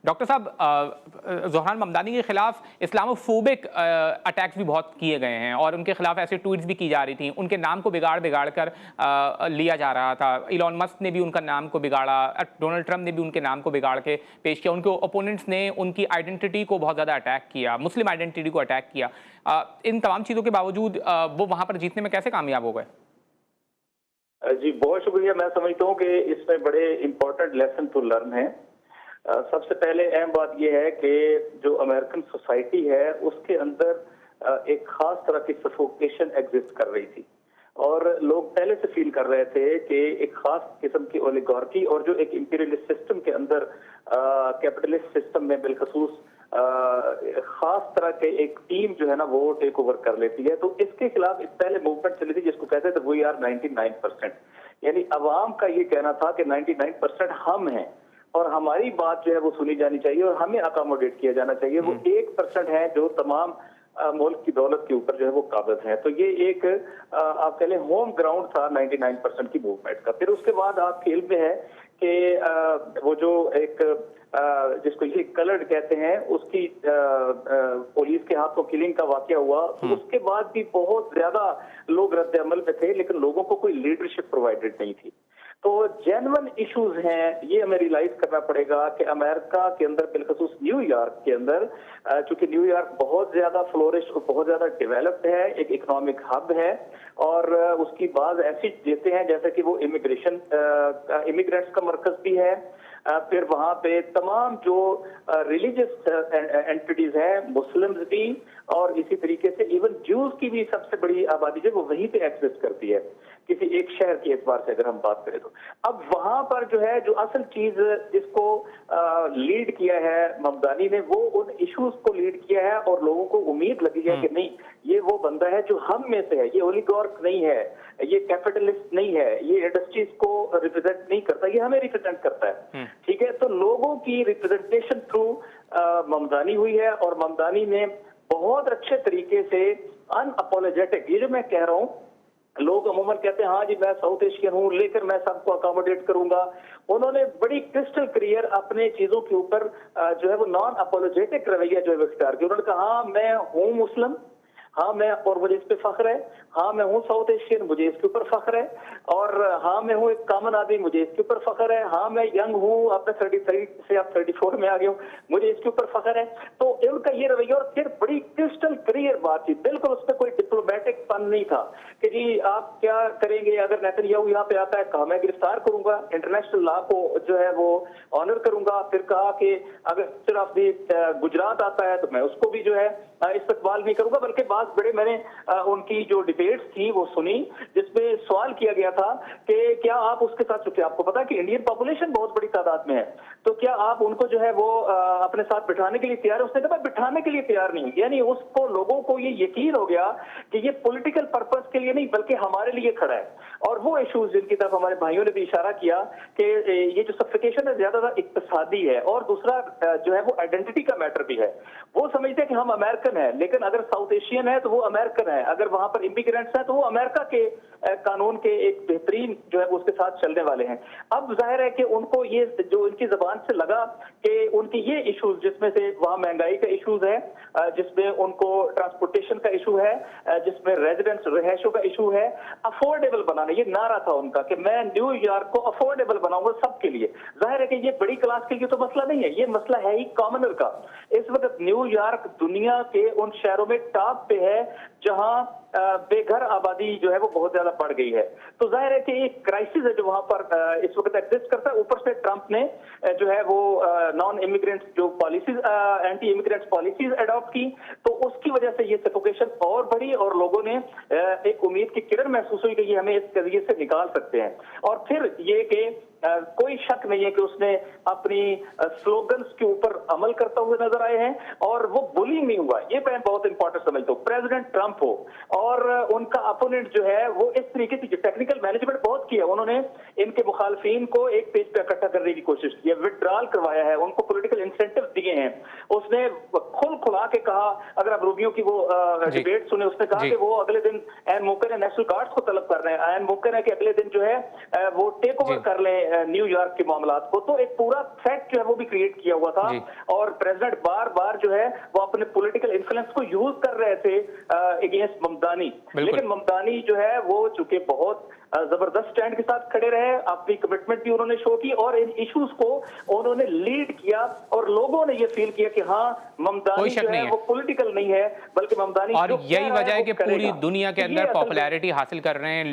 Doctor साहब, ज़ोहरान ममदानी के खिलाफ इस्लामोफोबिक अटैक्स भी बहुत किए गए हैं और उनके खिलाफ ऐसे ट्वीट्स भी की जा रही थी। उनके नाम को बिगाड़ कर लिया जा रहा था। इलॉन मस्क ने भी उनका नाम को बिगाड़ा, डोनाल्ड ट्रंप ने भी उनके नाम को बिगाड़ के पेश किया। उनके ओपोनेंट्स ने उनकी आइडेंटिटी को बहुत ज़्यादा अटैक किया, मुस्लिम आइडेंटिटी को अटैक किया। इन तमाम चीज़ों के बावजूद वो वहाँ पर जीतने में कैसे कामयाब हो गए? जी बहुत शुक्रिया। मैं समझता हूँ कि इसमें बड़े इंपॉर्टेंट लेसन टू लर्न है। सबसे पहले अहम बात यह है कि जो अमेरिकन सोसाइटी है उसके अंदर एक खास तरह की सफोकेशन एग्जिस्ट कर रही थी और लोग पहले से फील कर रहे थे कि एक खास किस्म की ओलिगार्की और जो एक इंपीरियलिस्ट सिस्टम के अंदर कैपिटलिस्ट सिस्टम में बिलखसूस खास तरह के एक टीम जो है ना वो टेक ओवर कर लेती है। तो इसके खिलाफ इस पहले मूवमेंट चली थी जिसको कहते थे वी आर 99%, यानी अवाम का ये कहना था कि 99% हम हैं और हमारी बात जो है वो सुनी जानी चाहिए और हमें अकोमोडेट किया जाना चाहिए। वो 1% है जो तमाम मुल्क की दौलत के ऊपर जो है वो काबिज है। तो ये एक आप कह लें होम ग्राउंड था 99% की मूवमेंट का। फिर उसके बाद आपके इल्म में है कि वो जो एक जिसको ये कलर्ड कहते हैं उसकी पुलिस के हाथों किलिंग का वाकया हुआ, तो उसके बाद भी बहुत ज्यादा लोग रद्द अमल में थे लेकिन लोगों को कोई लीडरशिप प्रोवाइडेड नहीं थी। तो जेन्युइन इश्यूज हैं, ये हमें रियलाइज करना पड़ेगा कि अमेरिका के अंदर बिलखसूस न्यूयॉर्क के अंदर, चूंकि न्यूयॉर्क बहुत ज्यादा फ्लोरिश और बहुत ज्यादा डेवलप्ड है, एक इकोनॉमिक हब है और उसकी बात ऐसी देते हैं जैसे कि वो इमिग्रेंट्स का मरकज भी है। फिर वहां पे तमाम जो रिलीजियस एंटिटीज हैं, मुस्लिम्स भी और इसी तरीके से इवन ज्यूज की भी सबसे बड़ी आबादी जो वो वहीं पे एग्जिस्ट करती है किसी एक शहर के एतबार से अगर हम बात करें तो। अब वहां पर जो है जो असल चीज जिसको लीड किया है ममदानी ने, वो उन इश्यूज को लीड किया है और लोगों को उम्मीद लगी है कि नहीं ये वो बंदा है जो हम में से है, ये ओलिगार्क नहीं है, ये कैपिटलिस्ट नहीं है, ये इंडस्ट्रीज को रिप्रेजेंट नहीं करता, ये हमें रिप्रेजेंट करता है। ठीक है, तो लोगों की रिप्रेजेंटेशन थ्रू ममदानी हुई है और ममदानी ने बहुत अच्छे तरीके से अनअपोलोजेटिक, ये जो मैं कह रहा हूँ लोग अमूमन कहते हैं हाँ जी मैं साउथ एशियन हूँ लेकर मैं सबको अकोमोडेट करूंगा, उन्होंने बड़ी क्रिस्टल क्लियर अपने चीजों के ऊपर जो है वो नॉन अपोलोजेटिक रवैया जो है इख्तियार किया। उन्होंने कहा हाँ मैं हूँ मुस्लिम, हाँ मैं और मुझे इस पे फख्र है, हाँ मैं हूँ साउथ एशियन मुझे इसके ऊपर फख्र है, और हाँ मैं हूँ एक कॉमन आदमी मुझे इसके ऊपर फख्र है, हाँ मैं यंग हूँ अपने 33 से आप 34 में आ गए हो मुझे इसके ऊपर फख्र है। तो उनका ये रवैया और फिर बड़ी क्रिस्टल क्लियर बात थी, बिल्कुल उस पर कोई डिप्लोमेटिक पन नहीं था कि जी आप क्या करेंगे अगर नेतन्याहू यहाँ पे आता है, कहा मैं गिरफ्तार करूंगा, इंटरनेशनल लॉ को जो है वो ऑनर करूंगा। फिर कहा कि अगर सिर्फ भी गुजरात आता है तो मैं उसको भी जो है इस्तकबाल नहीं करूंगा, बल्कि बात बड़े मैंने उनकी जो डिबेट्स थी वो सुनी जिसमें सवाल किया गया था कि क्या आप उसके साथ, चूंकि आपको पता है कि इंडियन पॉपुलेशन बहुत बड़ी तादाद में है, तो क्या आप उनको जो है वो अपने साथ बिठाने के लिए तैयार है? उसने कहा मैं बिठाने के लिए तैयार नहीं हूं। यानी उसको लोगों को ये यकीन हो गया कि ये पॉलिटिकल पर्पस के लिए नहीं बल्कि हमारे लिए खड़ा है। और वो इश्यूज जिनकी तरफ हमारे भाइयों ने भी इशारा किया कि ये जो सफिकेशन है ज्यादातर इक्तिसादी है और दूसरा जो है वो आइडेंटिटी का मैटर भी है। वो समझते हैं कि हम अमेरिकन है लेकिन अगर साउथ एशियन है तो वो अमेरिकन है, अगर वहां पर इमिग्रेंट्स हैं तो वो अमेरिका के कानून के एक बेहतरीन जो है वो उसके साथ चलने वाले हैं। अब जाहिर है कि उनको ये जो इनकी जबान से लगा कि उनकी ये इश्यूज जिसमें से वहां महंगाई का इश्यूज है, जिसमें उनको ट्रांसपोर्टेशन का इशू है, जिसमें रेजिडेंस रिहायशों का इशू है, अफोर्डेबल बनाना ये नारा था उनका कि मैं न्यूयॉर्क को अफोर्डेबल बनाऊंगा सबके लिए। जाहिर है कि ये बड़ी क्लास के लिए तो मसला नहीं है, ये मसला है ही कॉमनर का। इस वक्त न्यूयॉर्क दुनिया के उन शहरों में टॉप पे है जहां बेघर आबादी जो है वो बहुत ज्यादा बढ़ गई है। तो जाहिर है कि एक क्राइसिस है जो वहां पर इस वक्त एग्जिस्ट करता है। ऊपर से ट्रंप ने जो है वो नॉन इमिग्रेंट्स जो policies, anti immigrants policies adopt की, तो उसकी वजह से ये सफोकेशन और बढ़ी और लोगों ने एक उम्मीद की किरण महसूस हुई कि ये हमें इस करिए से निकाल सकते हैं। और फिर ये कि कोई शक नहीं है कि उसने अपनी स्लोगन्स के ऊपर अमल करता हुए नजर आए हैं और वो बुलिंग नहीं हुआ। ये मैं बहुत इंपॉर्टेंट समझता हूँ। प्रेसिडेंट ट्रंप हो और उनका अपोनेंट जो है वो इस तरीके की टेक्निकल मैनेजमेंट बहुत किया, उन्होंने इनके मुखालफिन को एक पेज पे इकट्ठा करने की कोशिश की है, विड्रॉल करवाया है, उनको पॉलिटिकल इंसेंटिव दिए हैं। उसने खुल खुला के कहा, अगर आप रूबियो की वो डिबेट सुने, उसने कहा कि वो अगले दिन एन वोकर नेशनल गार्ड्स को तलब कर रहे हैं, एन वोकर है कि अगले दिन जो है वो टेक ओवर कर ले न्यूयॉर्क के मामलात को। तो एक पूरा थ्रेट जो है वो भी क्रिएट किया हुआ था और प्रेसिडेंट बार बार जो है वो अपने पॉलिटिकल इन्फ्लुएंस को यूज कर रहे थे अगेंस्ट ममदानी। लेकिन ममदानी जो है वो चूंकि बहुत जबरदस्त स्टैंड के साथ खड़े रहे, अपनी कमिटमेंट भी उन्होंने शो की और इन इश्यूज को उन्होंने लीड किया और लोगों ने ये फील किया कि हाँ ममदानी जो है वो पॉलिटिकल नहीं है बल्कि ममदानी, और यही वजह है कि पूरी दुनिया के अंदर पॉपुलैरिटी हासिल कर रहे हैं।